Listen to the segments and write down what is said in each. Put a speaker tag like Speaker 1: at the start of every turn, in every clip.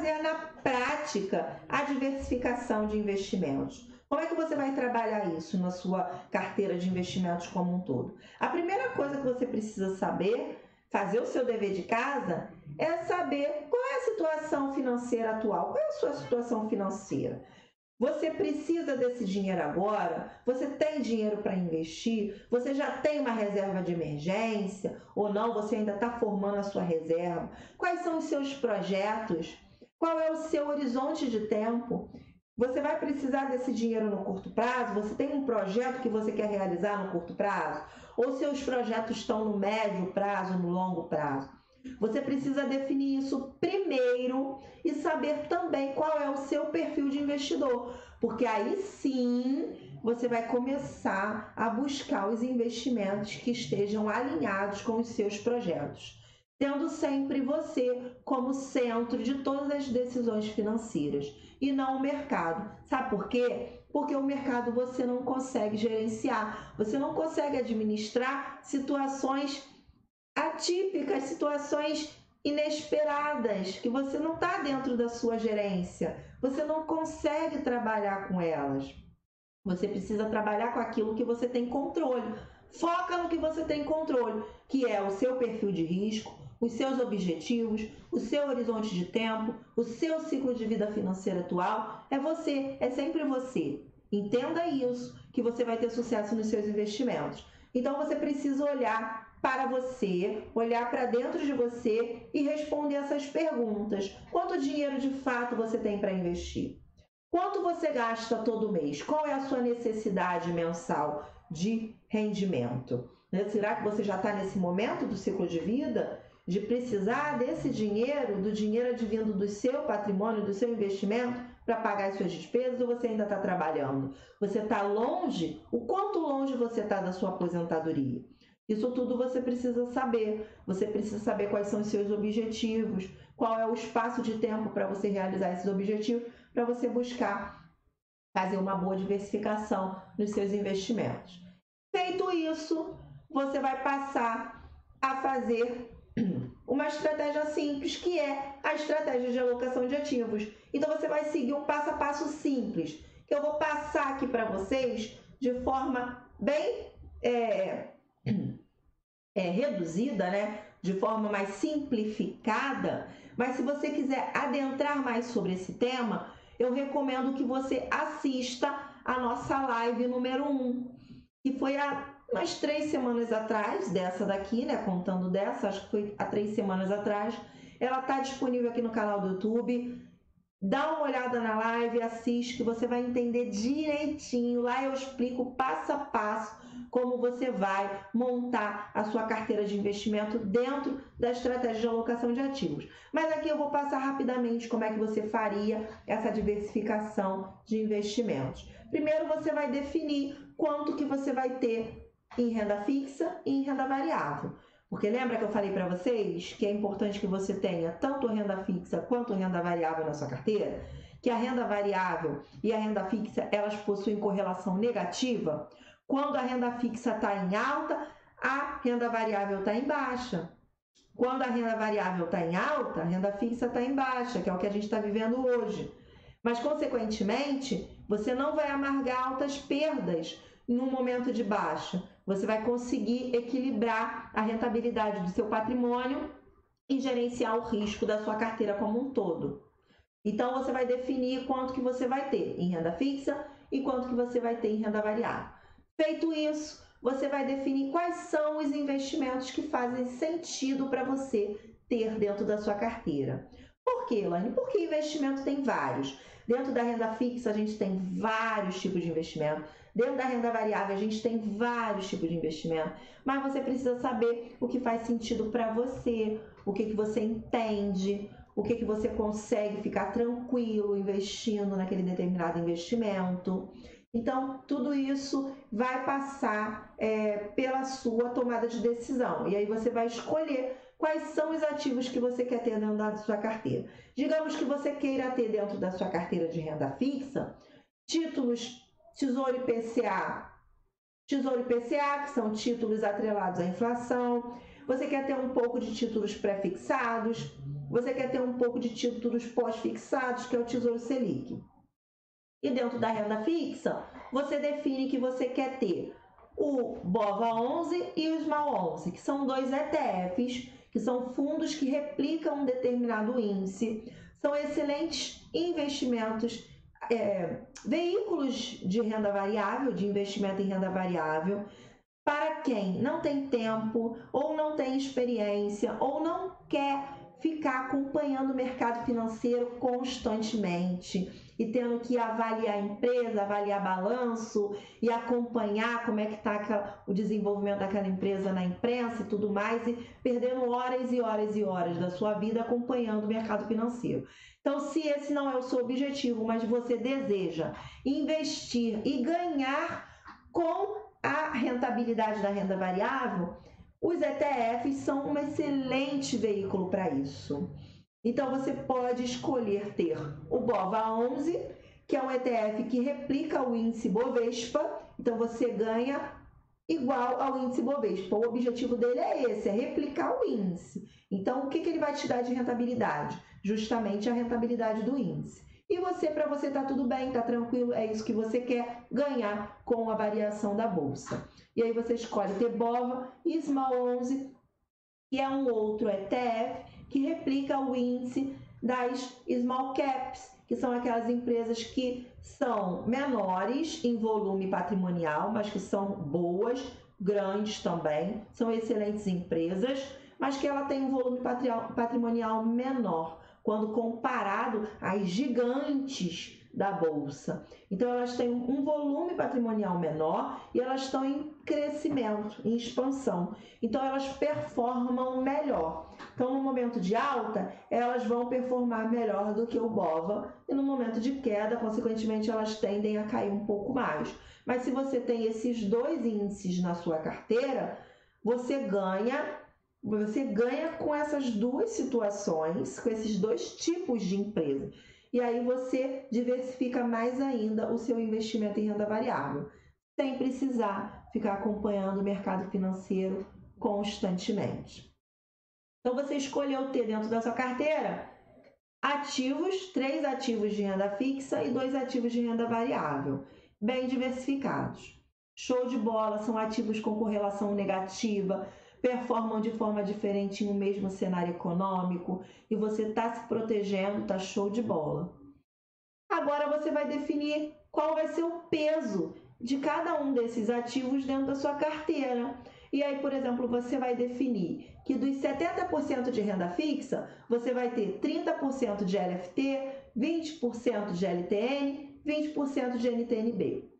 Speaker 1: fazer na prática a diversificação de investimentos? Como é que você vai trabalhar isso na sua carteira de investimentos como um todo? A primeira coisa que você precisa saber, fazer o seu dever de casa, é saber qual é a situação financeira atual, qual é a sua situação financeira. Você precisa desse dinheiro agora? Você tem dinheiro para investir? Você já tem uma reserva de emergência? Ou não? Você ainda está formando a sua reserva? Quais são os seus projetos? Qual é o seu horizonte de tempo? Você vai precisar desse dinheiro no curto prazo? Você tem um projeto que você quer realizar no curto prazo? Ou seus projetos estão no médio prazo, no longo prazo? Você precisa definir isso primeiro e saber também qual é o seu perfil de investidor, porque aí sim você vai começar a buscar os investimentos que estejam alinhados com os seus projetos, tendo sempre você como centro de todas as decisões financeiras e não o mercado. Sabe por quê? Porque o mercado você não consegue gerenciar, você não consegue administrar situações atípicas, situações inesperadas, que você não está dentro da sua gerência, você não consegue trabalhar com elas. Você precisa trabalhar com aquilo que você tem controle. Foca no que você tem controle, que é o seu perfil de risco, os seus objetivos, o seu horizonte de tempo, o seu ciclo de vida financeira atual. É você, é sempre você. Entenda isso, que você vai ter sucesso nos seus investimentos. Então você precisa olhar para você, olhar para dentro de você e responder essas perguntas. Quanto dinheiro de fato você tem para investir? Quanto você gasta todo mês? Qual é a sua necessidade mensal de rendimento? Será que você já está nesse momento do ciclo de vida de precisar desse dinheiro, do dinheiro advindo do seu patrimônio, do seu investimento, para pagar as suas despesas, ou você ainda está trabalhando? Você está longe? O quanto longe você está da sua aposentadoria? Isso tudo você precisa saber. Você precisa saber quais são os seus objetivos, qual é o espaço de tempo para você realizar esses objetivos, para você buscar fazer uma boa diversificação nos seus investimentos. Feito isso, você vai passar a fazer uma estratégia simples, que é a estratégia de alocação de ativos. Então você vai seguir um passo a passo simples, que eu vou passar aqui para vocês de forma bem reduzida, né? De forma mais simplificada. Mas se você quiser adentrar mais sobre esse tema, eu recomendo que você assista a nossa live número 1, que foi há umas 3 semanas atrás, dessa daqui, né? Contando dessa, acho que foi há 3 semanas atrás. Ela está disponível aqui no canal do YouTube. Dá uma olhada na live, assiste, que você vai entender direitinho. Lá eu explico passo a passo como você vai montar a sua carteira de investimento dentro da estratégia de alocação de ativos. Mas aqui eu vou passar rapidamente como é que você faria essa diversificação de investimentos. Primeiro você vai definir quanto que você vai ter em renda fixa e em renda variável. Porque lembra que eu falei para vocês que é importante que você tenha tanto renda fixa quanto renda variável na sua carteira? Que a renda variável e a renda fixa, elas possuem correlação negativa. Quando a renda fixa está em alta, a renda variável está em baixa. Quando a renda variável está em alta, a renda fixa está em baixa, que é o que a gente está vivendo hoje. Mas, consequentemente, você não vai amargar altas perdas num momento de baixa. Você vai conseguir equilibrar a rentabilidade do seu patrimônio e gerenciar o risco da sua carteira como um todo. Então, você vai definir quanto que você vai ter em renda fixa e quanto que você vai ter em renda variável. Feito isso, você vai definir quais são os investimentos que fazem sentido para você ter dentro da sua carteira. Por quê, Elaine? Porque investimento tem vários. Dentro da renda fixa, a gente tem vários tipos de investimento. Dentro da renda variável, a gente tem vários tipos de investimento. Mas você precisa saber o que faz sentido para você, o que você entende, o que você consegue ficar tranquilo investindo naquele determinado investimento. Então, tudo isso vai passar pela sua tomada de decisão. E aí você vai escolher quais são os ativos que você quer ter dentro da sua carteira. Digamos que você queira ter dentro da sua carteira de renda fixa títulos Tesouro IPCA. Tesouro IPCA, que são títulos atrelados à inflação. Você quer ter um pouco de títulos pré-fixados, você quer ter um pouco de títulos pós-fixados, que é o Tesouro Selic. E dentro da renda fixa, você define que você quer ter o BOVA11 e o SMAL11, que são dois ETFs, que são fundos que replicam um determinado índice, são excelentes investimentos, veículos de renda variável, de investimento em renda variável, para quem não tem tempo, ou não tem experiência, ou não quer ficar acompanhando o mercado financeiro constantemente e tendo que avaliar a empresa, avaliar balanço e acompanhar como é que está o desenvolvimento daquela empresa na imprensa e tudo mais, e perdendo horas e horas e horas da sua vida acompanhando o mercado financeiro. Então, se esse não é o seu objetivo, mas você deseja investir e ganhar com a rentabilidade da renda variável, os ETFs são um excelente veículo para isso. Então, você pode escolher ter o BOVA11, que é um ETF que replica o índice Bovespa, então você ganha igual ao índice Bovespa. O objetivo dele é esse, é replicar o índice. Então, o que ele vai te dar de rentabilidade? Justamente a rentabilidade do índice. E você, para você estar tudo bem, está tranquilo, é isso que você quer ganhar com a variação da bolsa. E aí você escolhe ter BOVA e SMAL11, que é um outro ETF que replica o índice das Small Caps, que são aquelas empresas que são menores em volume patrimonial, mas que são boas, grandes também, são excelentes empresas, mas que ela tem um volume patrimonial menor, quando comparado às gigantes da bolsa. Então, elas têm um volume patrimonial menor e elas estão em crescimento, em expansão. Então, elas performam melhor. Então, no momento de alta, elas vão performar melhor do que o BOVA, e no momento de queda, consequentemente, elas tendem a cair um pouco mais. Mas se você tem esses dois índices na sua carteira, você ganha com essas duas situações, com esses dois tipos de empresa. E aí você diversifica mais ainda o seu investimento em renda variável, sem precisar ficar acompanhando o mercado financeiro constantemente. Então, você escolheu ter dentro da sua carteira ativos, 3 ativos de renda fixa e 2 ativos de renda variável, bem diversificados. Show de bola, são ativos com correlação negativa, performam de forma diferente em um mesmo cenário econômico e você está se protegendo, está show de bola. Agora você vai definir qual vai ser o peso de cada um desses ativos dentro da sua carteira. E aí, por exemplo, você vai definir que dos 70% de renda fixa, você vai ter 30% de LFT, 20% de LTN, 20% de NTNB.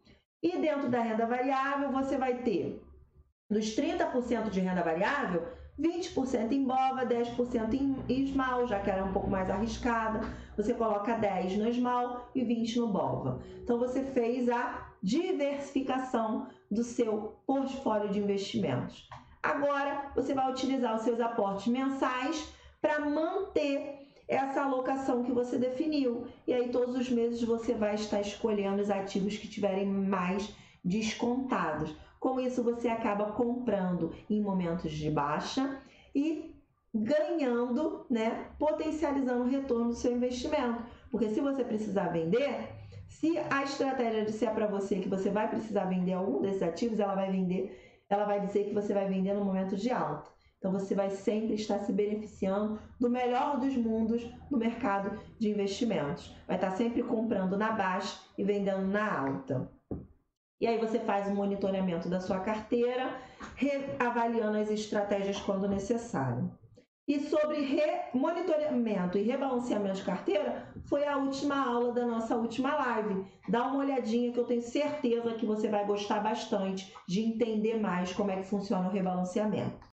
Speaker 1: E dentro da renda variável, você vai ter dos 30% de renda variável, 20% em BOVA, 10% em SMAL, já que ela é um pouco mais arriscada. Você coloca 10% no SMAL e 20% no BOVA. Então, você fez a diversificação do seu portfólio de investimentos. Agora, você vai utilizar os seus aportes mensais para manter essa alocação que você definiu. E aí, todos os meses, você vai estar escolhendo os ativos que tiverem mais descontados. Com isso, você acaba comprando em momentos de baixa e ganhando, potencializando o retorno do seu investimento. Porque se você precisar vender, se a estratégia disser para você que você vai precisar vender algum desses ativos, ela vai dizer que você vai vender no momento de alta. Então, você vai sempre estar se beneficiando do melhor dos mundos no mercado de investimentos. Vai estar sempre comprando na baixa e vendendo na alta. E aí você faz o monitoramento da sua carteira, avaliando as estratégias quando necessário. E sobre monitoramento e rebalanceamento de carteira, foi a última aula da nossa última live. Dá uma olhadinha que eu tenho certeza que você vai gostar bastante de entender mais como é que funciona o rebalanceamento.